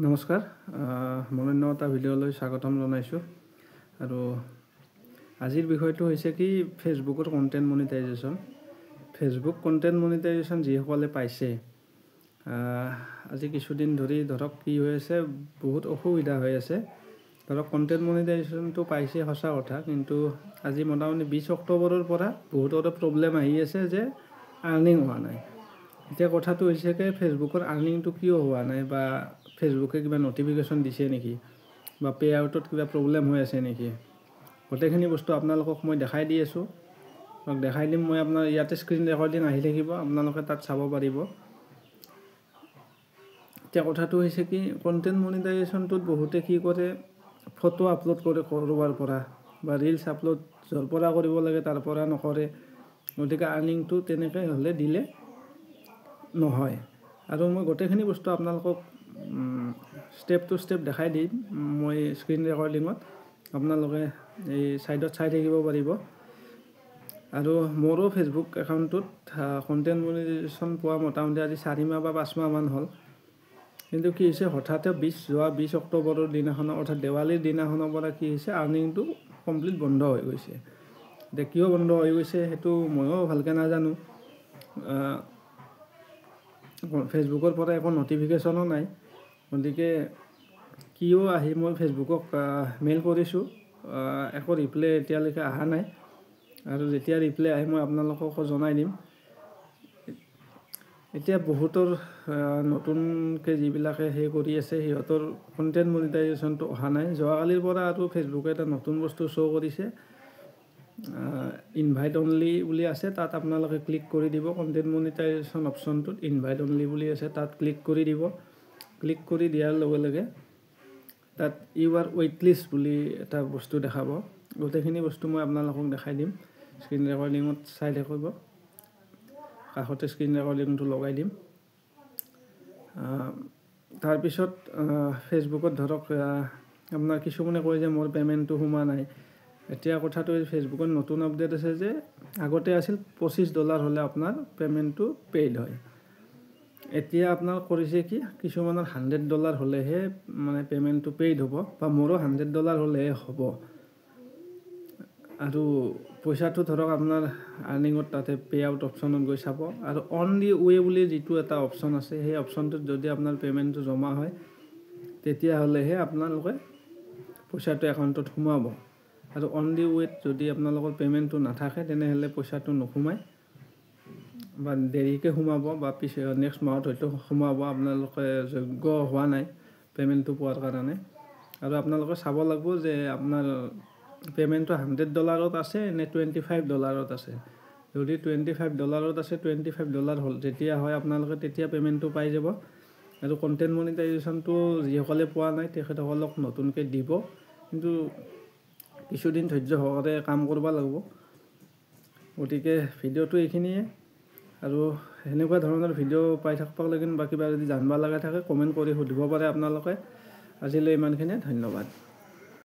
নমস্কাৰ মই অন্য এটা ভিডিঅ'লৈ স্বাগতম জনাইছোঁ আৰু আজিৰ বিষয়টো হৈছে কি ফেচবুকৰ content monetisation. Facebook content monetisation যিসকলে পাইছে আজি কিছুদিন ধৰি ধৰক কি হৈ আছে, বহুত অসুবিধা হৈ আছে। ধৰক কণ্টেণ্ট মনিটাইজেশ্যনটো পাইছে সঁচা কথা, কিন্তু আজি মোটামুটি 20 অক্টোবৰৰ পৰা বহুতৰে প্ৰব্লেম আহি আছে যে আৰ্নিং হোৱা নাই। এতিয়া কথাটো হৈছে কি ফেচবুকৰ আৰ্নিংটো কিয় হোৱা নাই, বা ফেচবুকে কিবা নটিফিকেশ্যন দিছে নেকি, বা পে আউটত কিবা প্ৰব্লেম হৈ আছে নেকি, গোটেইখিনি বস্তু আপোনালোকক মই দেখাই দি আছোঁ। দেখাই দিম মই আপোনাৰ ইয়াতে স্ক্ৰীন ৰেকৰ্ডিং আহি থাকিব, আপোনালোকে তাত চাব পাৰিব। এতিয়া কথাটো হৈছে কি কণ্টেণ্ট মনিটাইজেশ্যনটোত বহুতে কি কৰে, ফটো আপলোড কৰে ক'ৰবাৰ পৰা, বা ৰিলছ আপলোড য'ৰ পৰা কৰিব লাগে তাৰ পৰা নকৰে। গতিকে আৰ্নিংটো তেনেকৈ হ'লে দিলে নহয়। আৰু মই গোটেইখিনি বস্তু আপোনালোকক ষ্টেপ টু ষ্টেপ দেখাই দিম মই স্ক্ৰীন ৰেকৰ্ডিঙত, আপোনালোকে এই ছাইডত চাই থাকিব পাৰিব। আৰু মোৰো ফেচবুক একাউণ্টটোত কণ্টেণ্ট মনিটাইজেশ্যন পোৱা মোটামুটি আজি 4 মাহ বা 5 মাহমান হ'ল। কিন্তু কি হৈছে, হঠাতে যোৱা 20 অক্টোবৰৰ দিনাখনৰ অৰ্থাৎ দেৱালীৰ দিনাখনৰ পৰা কি হৈছে, আৰ্নিংটো কমপ্লিট বন্ধ হৈ গৈছে। এতিয়া কিয় বন্ধ হৈ গৈছে সেইটো ময়ো ভালকৈ নাজানো। ফেচবুকৰ পৰা একো নটিফিকেশ্যনো নাই, গতিকে কিয় আহি মই ফেচবুকক মেইল কৰিছোঁ, একো ৰিপ্লাই এতিয়ালৈকে অহা নাই। আৰু যেতিয়া ৰিপ্লাই আহে মই আপোনালোককো জনাই দিম। এতিয়া বহুতৰ নতুনকৈ যিবিলাকে কৰি আছে সিহঁতৰ কণ্টেণ্ট মনিটাইজেশ্যনটো অহা নাই। যোৱাকালিৰ পৰা আৰু ফেচবুকে এটা নতুন বস্তু শ্ব' কৰিছে, ইনভাইট অনলি বুলি আছে, তাত আপোনালোকে ক্লিক কৰি দিব। কণ্টেণ্ট মনিটাইজেশ্যন অপশ্যনটোত ইনভাইট অনলি বুলি আছে, তাত ক্লিক কৰি দিব। ক্লিক কৰি দিয়াৰ লগে লগে তাত ইউ আৰ ৱেইট লিষ্ট বুলি এটা বস্তু দেখাব। গোটেইখিনি বস্তু মই আপোনালোকক দেখাই দিম, স্ক্ৰীন ৰেকৰ্ডিঙত চাই থাকিব, কাষতে স্ক্ৰীন ৰেকৰ্ডিংটো লগাই দিম। তাৰপিছত ফেচবুকত ধৰক আপোনাৰ কিছুমানে কয় যে মোৰ পে'মেণ্টটো সোমোৱা নাই। এতিয়া কথাটো ফেচবুকত নতুন আপডেট আছে যে আগতে আছিল $25 হ'লে আপোনাৰ পে'মেণ্টটো পেইড হয়। এতিয়া আপোনাৰ কৰিছে কি, কিছুমানৰ $100 হ'লেহে মানে পে'মেণ্টটো পেইড হ'ব, বা মোৰো $100 হ'লেহে হ'ব। আৰু পইচাটো ধৰক আপোনাৰ আৰ্নিঙত তাতে পে আউট অপশ্যনত গৈ চাব, আৰু অন দি ৱে বুলি যিটো এটা অপশ্যন আছে সেই অপশ্যনটোত যদি আপোনাৰ পে'মেণ্টটো জমা হয় তেতিয়াহ'লেহে আপোনালোকে পইচাটো একাউণ্টত সোমাব। আৰু অন দি ৱেত যদি আপোনালোকৰ পে'মেণ্টটো নাথাকে তেনেহ'লে পইচাটো নোসোমায়, বা দেৰিকৈ সোমাব, বা নেক্সট মাহত হয়তো সোমাব, আপোনালোকে যোগ্য হোৱা নাই পে'মেণ্টটো পোৱাৰ কাৰণে। আৰু আপোনালোকে চাব লাগিব যে আপোনাৰ পে'মেণ্টটো $100 আছে নে $25 আছে। যদি $25 আছে, $25 হ'ল যেতিয়া হয় আপোনালোকে তেতিয়া পে'মেণ্টটো পাই যাব। আৰু কণ্টেণ্ট মনিটাইজেশ্যনটো যিসকলে পোৱা নাই তেখেতসকলক নতুনকৈ দিব, কিন্তু কিছুদিন ধৈৰ্য সহকাৰে কাম কৰিব লাগিব। গতিকে ভিডিঅ'টো এইখিনিয়ে, আৰু সেনেকুৱা ধৰণৰ ভিডিঅ' পাই থাকিব লাগে, বা কিবা যদি জানিব লগা থাকে কমেণ্ট কৰি সুধিব পাৰে আপোনালোকে। আজিলৈ ইমানখিনিয়ে, ধন্যবাদ।